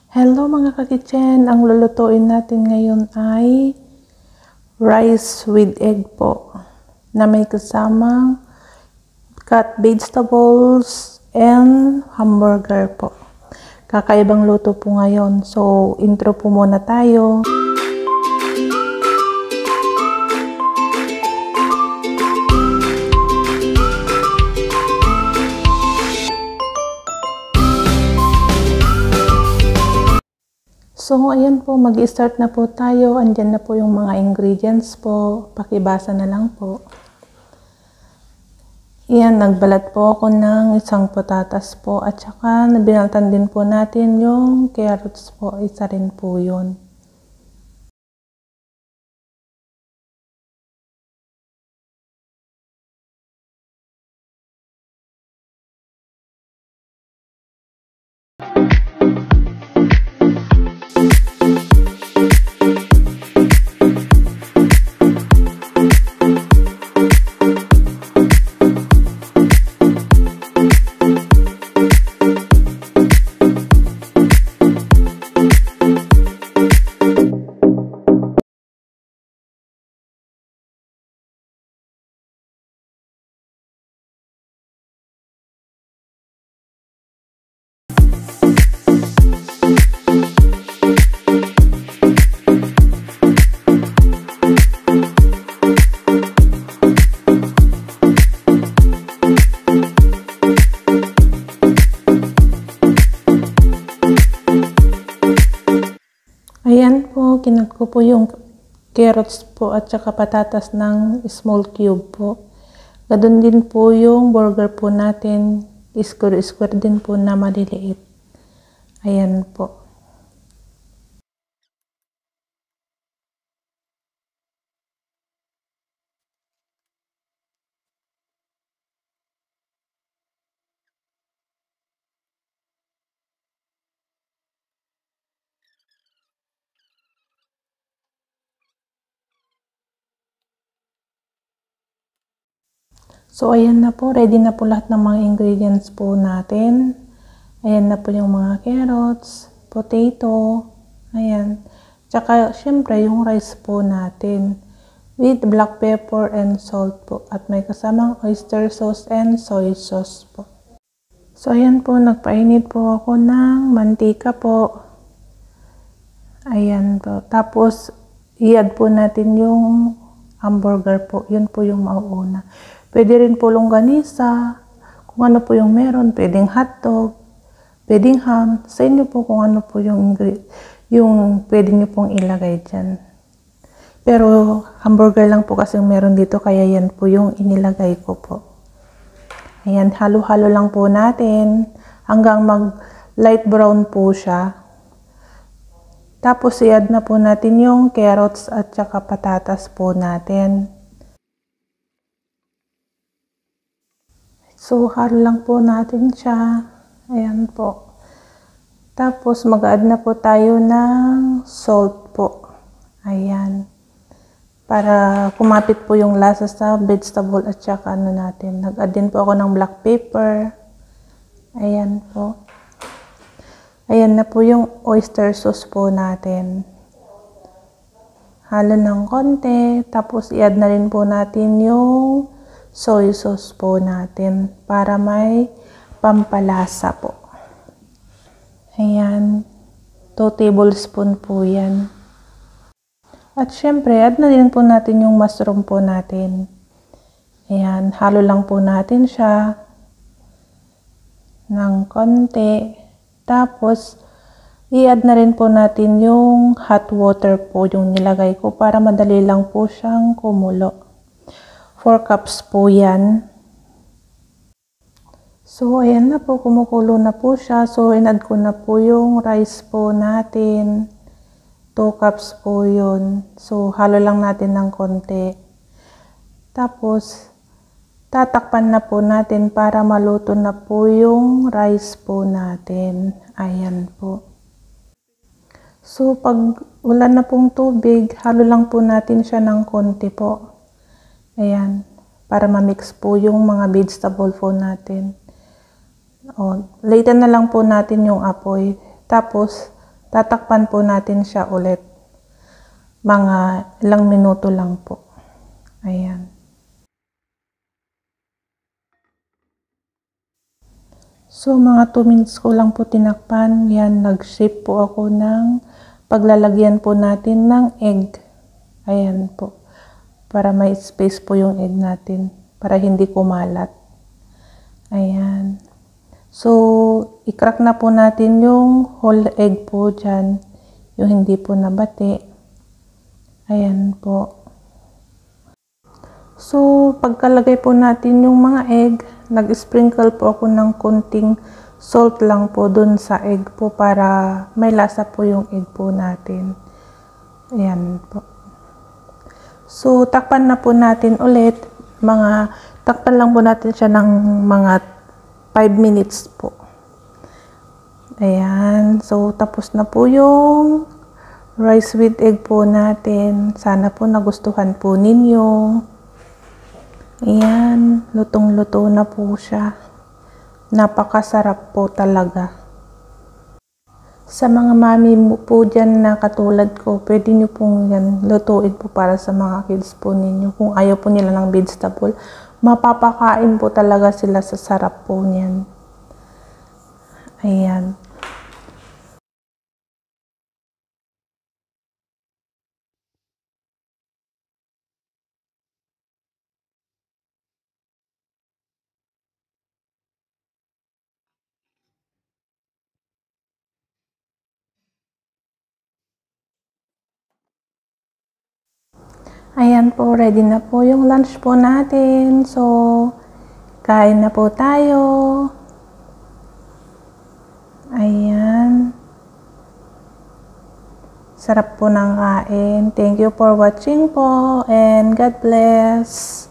Hello mga ka-kitchen, ang lulutuin natin ngayon ay rice with egg po na may kasamang cut vegetables and hamburger po. Kakaibang luto po ngayon. So, intro po muna tayo. So, ayan po, mag-start na po tayo. Andyan na po yung mga ingredients po. Pakibasa na lang po. Ayan, nagbalat po ako ng isang patatas po. At saka, binaltan din po natin yung carrots po. Isa rin po yun. Ayan po, kinat ko po yung carrots po at saka patatas ng small cube po. Ganun din po yung burger po natin, square din po na maliliit. Ayan po. So, ayan na po. Ready na po lahat ng mga ingredients po natin. Ayan na po yung mga carrots, potato, ayan. Tsaka, syempre, yung rice po natin with black pepper and salt po. At may kasamang oyster sauce and soy sauce po. So, ayan po. Nagpainit po ako ng mantika po. Ayan po. Tapos, i-add po natin yung hamburger po. Yun po yung mauuna. Pwede rin po longganisa, kung ano po yung meron, pwedeng hotdog, pwedeng ham, sa inyo po kung ano po yung pwede nyo pong ilagay dyan. Pero hamburger lang po kasi meron dito, kaya yan po yung inilagay ko po. Ayan, halo-halo lang po natin hanggang mag light brown po siya. Tapos i-add na po natin yung carrots at saka patatas po natin. So, halo lang po natin siya. Ayan po. Tapos, mag-add na po tayo ng salt po. Ayan. Para kumapit po yung lasa sa vegetable at saka ano natin. Nag-add din po ako ng black pepper. Ayan po. Ayan na po yung oyster sauce po natin. Halo ng konti. Tapos, i-add na rin po natin yung soy sauce po natin para may pampalasa po. Ayan. 2 tablespoon po yan. At syempre, add na din po natin yung mushroom po natin. Ayan. Halo lang po natin siya ng konti. Tapos, i-add na rin po natin yung hot water po yung nilagay ko para madali lang po siyang kumulo. 4 cups po yan. So, ayan na po. Kumukulo na po siya. So, in-add ko na po yung rice po natin. 2 cups po yun. So, halo lang natin ng konti. Tapos, tatakpan na po natin para maluto na po yung rice po natin. Ayan po. So, pag wala na pong tubig, halo lang po natin siya ng konti po. Ayan, para ma-mix po yung mga vegetable po natin. O, lighten na lang po natin yung apoy. Tapos, tatakpan po natin siya ulit. Mga ilang minuto lang po. Ayan. So, mga 2 minutes ko lang po tinakpan. Yan, nag-shape po ako ng paglalagyan po natin ng egg. Ayan po. Para may space po yung egg natin. Para hindi kumalat. Ayan. So, i-crack na po natin yung whole egg po dyan. Yung hindi po nabati. Ayan po. So, pagkalagay po natin yung mga egg, nag-sprinkle po ako ng konting salt lang po dun sa egg po para may lasa po yung egg po natin. Ayan po. So, takpan na po natin ulit. Takpan lang po natin siya ng mga 5 minutes po. Ayan. So, tapos na po yung rice with egg po natin. Sana po nagustuhan po ninyo. Ayan, lutong-luto na po siya. Napakasarap po talaga. Sa mga mami po dyan na katulad ko, pwede nyo pong yan lutuin po para sa mga kids po ninyo. Kung ayaw po nila ng vegetable, mapapakain po talaga sila sa sarap po niyan. Ayan. Ayan po, ready na po yung lunch po natin. So, kain na po tayo. Ayan. Sarap po ng kain. Thank you for watching po and God bless.